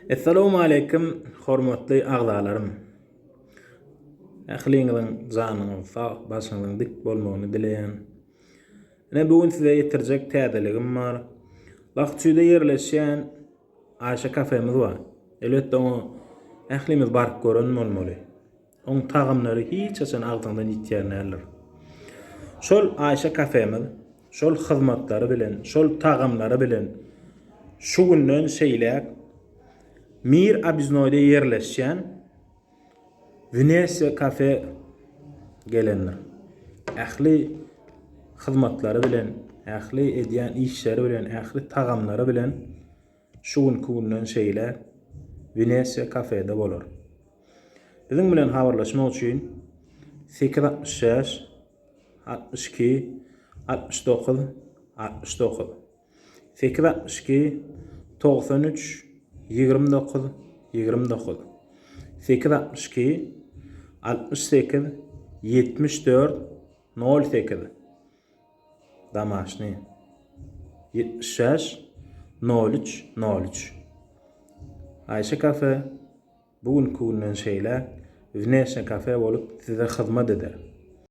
Assalamu alaykum, hormatly agzalarym. Ähliňiziň janyňyz sag, başyňyň dik bolmagyny dileýän. Ene bugün size ýetirjek täzeligim bar. Wagtçyda ýerleşýän Aýşa kafemiz bar. Elbetde oňa ählimiz baryp gören bolmaly. Oň tagymlary hiç açan agzyňdan ýitýärler. Şol Aýşa kafemiz, şol hyzmatlary bilen, şol tagymlary bilen şu günden şeýlek Mir Abiznoy'da yerleşen Venesia kafe gelenler. Ähli hyzmatlary bilen, ähli edýän işleri bilen, ähli tagamlary bilen şu günden şeýle Venesia kafede bolar. Biziň bilen habarlaşmak üçin 866 62 69 69 862 93 29 29 862 68 74 08 Damaşny 76 03 03 Aýşa kafe bugün günden şeýle Venesia kafe bolup size hyzmat eder.